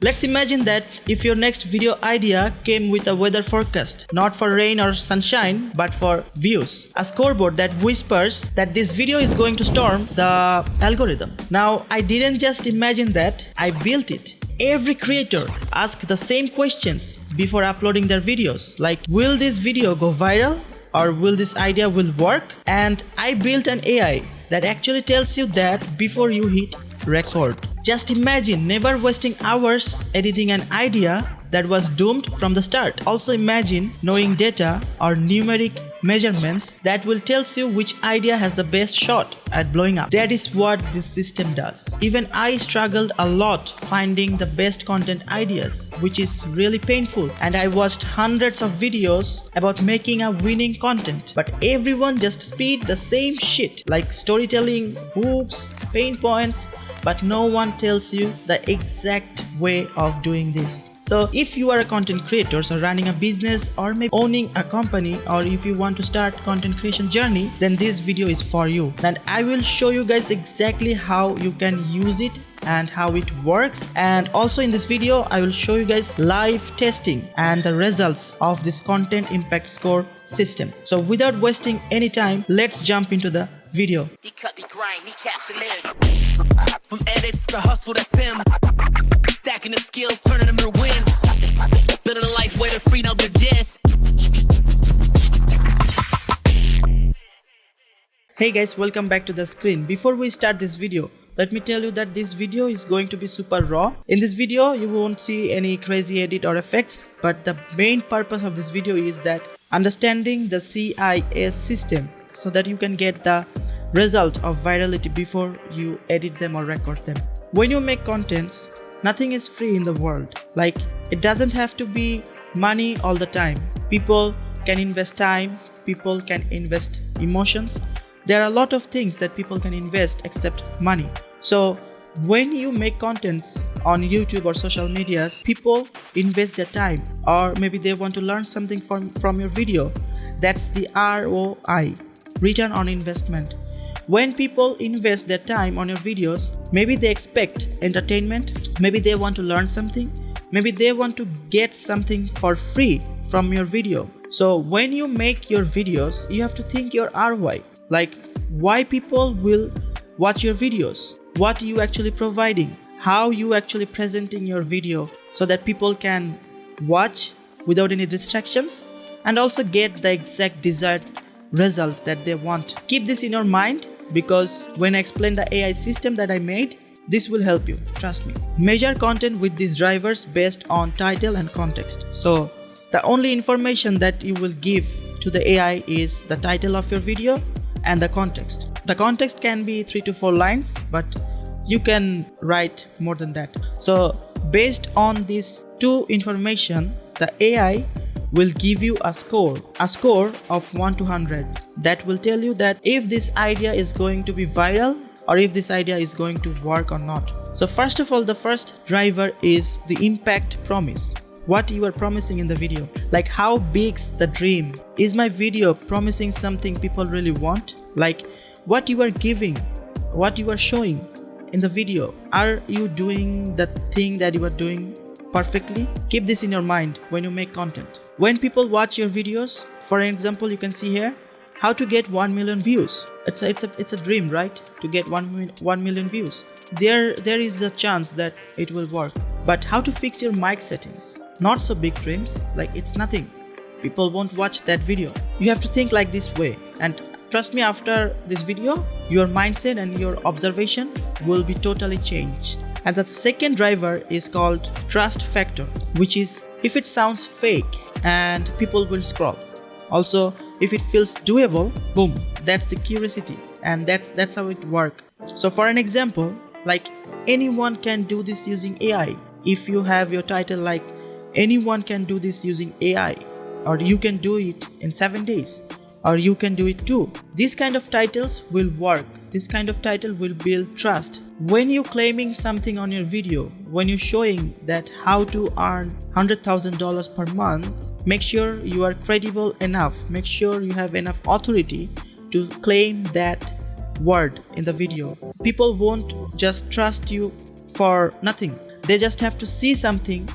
Let's imagine that if your next video idea came with a weather forecast, not for rain or sunshine, but for views. A scoreboard that whispers that this video is going to storm the algorithm. Now, I didn't just imagine that, I built it. Every creator asks the same questions before uploading their videos, like, will this video go viral? Or will this idea will work? And I built an AI that actually tells you that before you hit record. Just imagine never wasting hours editing an idea that was doomed from the start. Also imagine knowing data or numeric measurements that will tell you which idea has the best shot at blowing up. That is what this system does. Even I struggled a lot finding the best content ideas, which is really painful, and I watched hundreds of videos about making a winning content, but everyone just spit the same shit like storytelling, hooks, pain points, but no one tells you the exact way of doing this. So if you are a content creator, so running a business or maybe owning a company, or if you want to start content creation journey, then this video is for you. And I will show you guys exactly how you can use it and how it works. And also in this video, I will show you guys live testing and the results of this content impact score system. So without wasting any time, let's jump into the video. He cut the grind, he catch the limb. From edits to hustle, that's him. Stacking the skills, turning them to wins. Building a life where they're free, now they're this. Hey guys, welcome back to the screen. Before we start this video, let me tell you that this video is going to be super raw. In this video, you won't see any crazy edit or effects, but the main purpose of this video is that understanding the CIS system so that you can get the result of virality before you edit them or record them. When you make contents, nothing is free in the world. Like, it doesn't have to be money all the time. People can invest time, people can invest emotions. There are a lot of things that people can invest except money. So when you make contents on YouTube or social medias, people invest their time, or maybe they want to learn something from your video. That's the ROI, return on investment. When people invest their time on your videos, maybe they expect entertainment, maybe they want to learn something, maybe they want to get something for free from your video. So when you make your videos, you have to think your ROI, like why people will watch your videos, what you actually providing, how you actually presenting your video so that people can watch without any distractions and also get the exact desired result that they want. Keep this in your mind, because when I explain the AI system that I made, this will help you, trust me. Measure content with these drivers based on title and context. So the only information that you will give to the AI is the title of your video and the context. The context can be 3 to 4 lines, but you can write more than that. So based on these two information, the AI will give you a score of 1 to 100 that will tell you that if this idea is going to be viral or if this idea is going to work or not. So first of all, the first driver is the impact promise. What you are promising in the video, like how big's the dream? Is my video promising something people really want? Like what you are giving, what you are showing in the video, are you doing the thing that you are doing perfectly? Keep this in your mind when you make content. When people watch your videos, for example, you can see here how to get 1 million views. It's a dream, right? To get 1 million views. There is a chance that it will work. But how to fix your mic settings? Not so big dreams, like it's nothing. People won't watch that video. You have to think like this way, and trust me, after this video, your mindset and your observation will be totally changed. And the second driver is called trust factor, which is if it sounds fake and people will scroll. Also, if it feels doable, boom, that's the curiosity, and that's how it works. So for an example, like anyone can do this using AI. If you have your title like anyone can do this using AI, or you can do it in 7 days, or you can do it too. These kind of titles will work. This kind of title will build trust. When you're claiming something on your video, when you're showing that how to earn $100,000 per month, make sure you are credible enough. Make sure you have enough authority to claim that word in the video. People won't just trust you for nothing. they just have to see something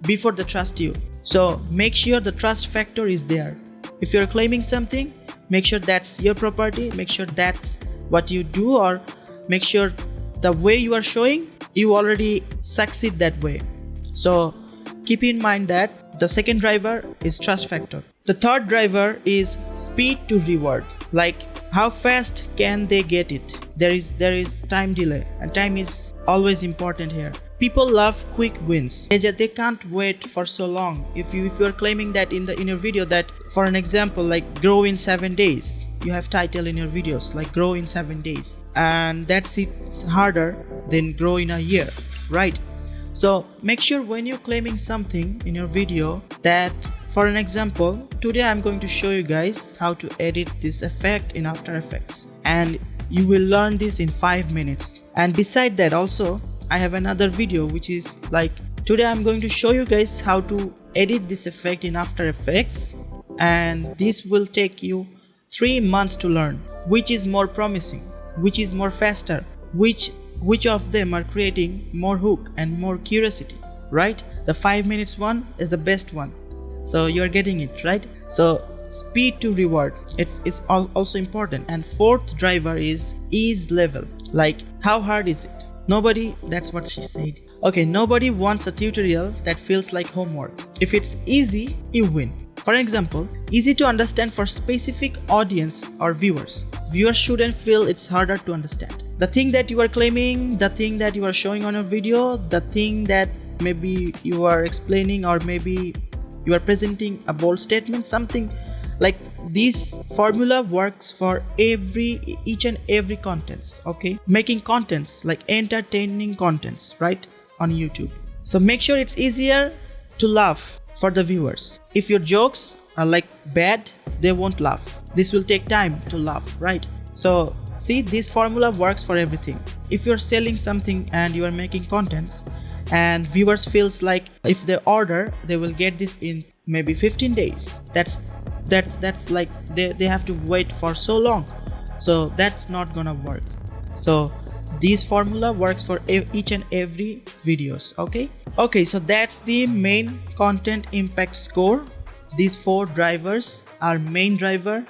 before they trust you. So make sure the trust factor is there. If you're claiming something, make sure that's your property, make sure that's what you do, or make sure the way you are showing, you already succeed that way. So keep in mind that the second driver is trust factor. The third driver is speed to reward. Like how fast can they get it? There is time delay, and time is always important here. People love quick wins. They can't wait for so long. If you are claiming that in your video, that for an example, like grow in 7 days, you have title in your videos like grow in 7 days, and that's it's harder than grow in a year, right? So make sure when you're claiming something in your video that, for an example, today I'm going to show you guys how to edit this effect in After Effects, and you will learn this in 5 minutes. And beside that also, I have another video which is like, today I'm going to show you guys how to edit this effect in After Effects, and this will take you 3 months to learn. Which is more promising, which is more faster, which of them are creating more hook and more curiosity, right? The 5 minutes one is the best one. So you're getting it, right? So speed to reward, it's also important. And fourth driver is ease level. Like how hard is it? Nobody, that's what she said. Okay, nobody wants a tutorial that feels like homework. If it's easy, you win. For example, easy to understand for specific audience or viewers. Viewers shouldn't feel it's harder to understand. The thing that you are claiming, the thing that you are showing on a video, the thing that maybe you are explaining, or maybe you are presenting a bold statement, something like this formula works for each and every contents. Okay, making contents like entertaining contents, right, on YouTube. So make sure it's easier to laugh for the viewers. If your jokes are like bad, they won't laugh. This will take time to laugh, right? So see, this formula works for everything. If you're selling something and you are making contents, and viewers feels like if they order, they will get this in maybe 15 days. That's like they have to wait for so long. So that's not gonna work. So this formula works for each and every videos. Okay, so that's the main content impact score. These 4 drivers are main driver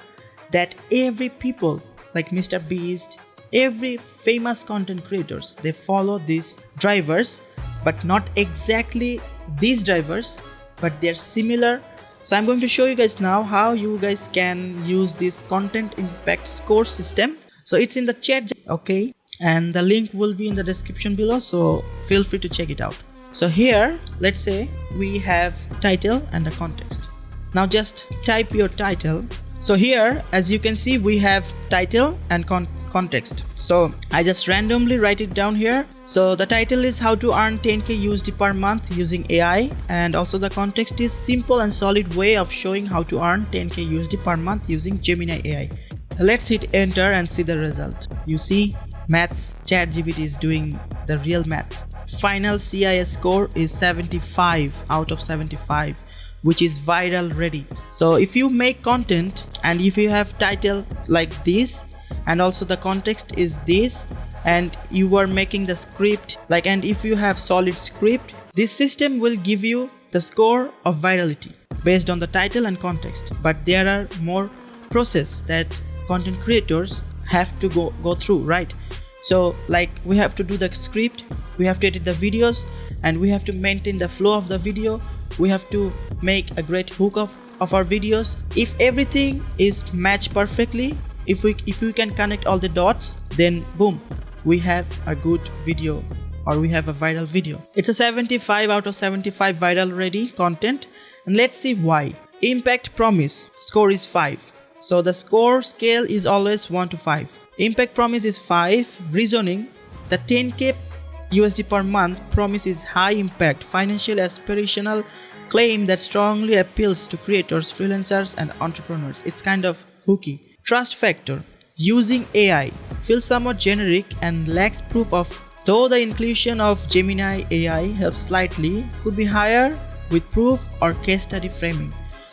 that every people like Mr. Beast, every famous content creators, they follow these drivers, but not exactly these drivers, but they're similar. So I'm going to show you guys now how you guys can use this content impact score system. So it's in the chat, okay, and the link will be in the description below, so feel free to check it out. So here, let's say we have title and the context. Now just type your title. So here, as you can see, we have title and context. So I just randomly write it down here. So the title is how to earn 10k USD per month using AI, and also the context is simple and solid way of showing how to earn 10k USD per month using Gemini AI. Let's hit enter and see the result. You see, maths, ChatGPT is doing the real maths. Final CIS score is 75 out of 75, which is viral ready. So if you make content and if you have title like this, and also the context is this, and you are making the script like, and if you have solid script, this system will give you the score of virality based on the title and context. But there are more process that content creators have to go through, right? So like we have to do the script, we have to edit the videos, and we have to maintain the flow of the video. We have to make a great hook of our videos. If everything is matched perfectly, if we can connect all the dots, then boom, we have a good video, or we have a viral video. It's a 75 out of 75 viral ready content. And let's see why. Impact promise score is 5. So the score scale is always 1 to 5. Impact promise is 5. Reasoning, the 10k USD per month promise is high impact, financial aspirational claim that strongly appeals to creators, freelancers and entrepreneurs. It's kind of hooky. Trust factor, using AI, feels somewhat generic and lacks proof of, though the inclusion of Gemini AI helps slightly, could be higher with proof or case study framing.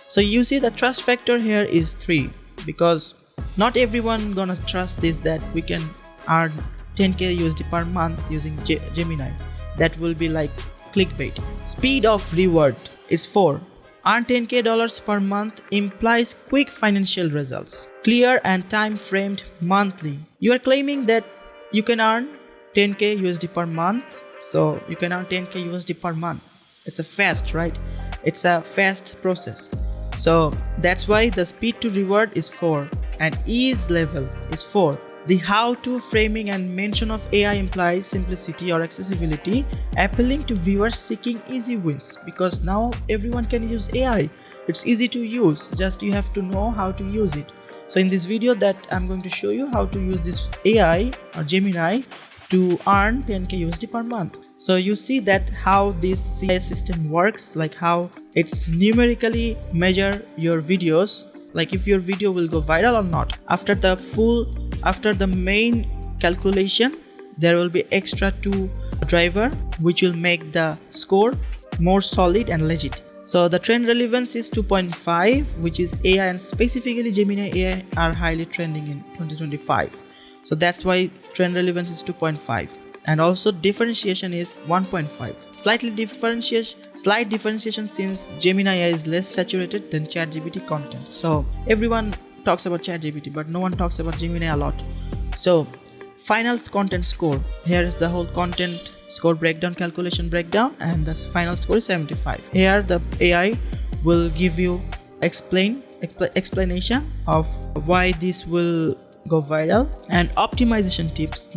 So you see the trust factor here is 3, because not everyone gonna trust this, that we can earn 10k USD per month using Gemini. That will be like clickbait. Speed of reward, it's 4. Earn $10K per month implies quick financial results. Clear and time-framed monthly. You are claiming that you can earn 10K USD per month. So you can earn 10K USD per month. It's a fast, right? It's a fast process. So that's why the speed to reward is 4 and ease level is 4. The how-to framing and mention of AI implies simplicity or accessibility, appealing to viewers seeking easy wins, because now everyone can use AI. It's easy to use, just you have to know how to use it. So in this video that I'm going to show you how to use this AI or Gemini to earn 10K USD per month. So you see that how this CIS system works, like how it's numerically measure your videos, like if your video will go viral or not. After the main calculation, there will be extra 2 driver which will make the score more solid and legit. So the trend relevance is 2.5, which is AI and specifically Gemini AI are highly trending in 2025. So that's why trend relevance is 2.5. And also differentiation is 1.5. Slight differentiation since Gemini AI is less saturated than ChatGPT content. So everyone talks about ChatGPT, but no one talks about Gemini a lot. So final content score. Here is the whole content score breakdown, calculation breakdown, and the final score is 75. Here the AI will give you explanation of why this will go viral and optimization tips.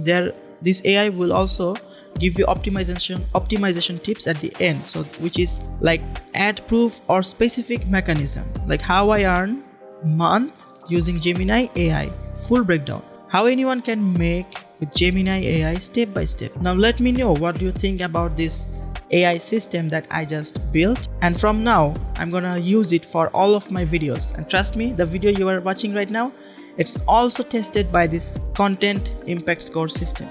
This AI will also give you optimization tips at the end, so which is like ad proof or specific mechanism, like how I earn month using Gemini AI, full breakdown, how anyone can make with Gemini AI step by step. Now let me know what do you think about this AI system that I just built, and from now I'm gonna use it for all of my videos. And trust me, the video you are watching right now, it's also tested by this content impact score system.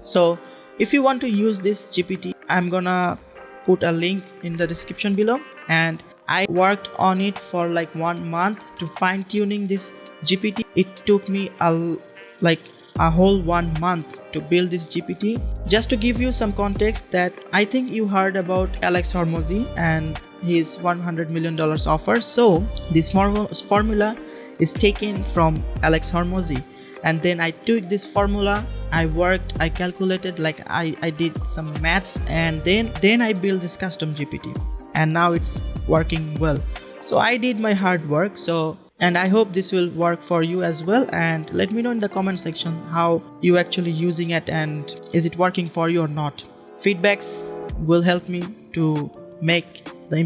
So if you want to use this GPT, I'm gonna put a link in the description below, and I worked on it for like 1 month to fine tuning this GPT. It took me a whole 1 month to build this GPT. Just to give you some context, that I think you heard about Alex Hormozi and his $100 million offer. So this formula is taken from Alex Hormozi, and then I took this formula, I calculated, like I did some maths, and then I built this custom GPT, and now it's working well. So I did my hard work. So, and I hope this will work for you as well, and let me know in the comment section how you actually using it and is it working for you or not. Feedbacks will help me to make the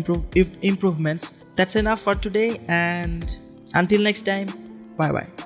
improvements. That's enough for today, and until next time, bye bye.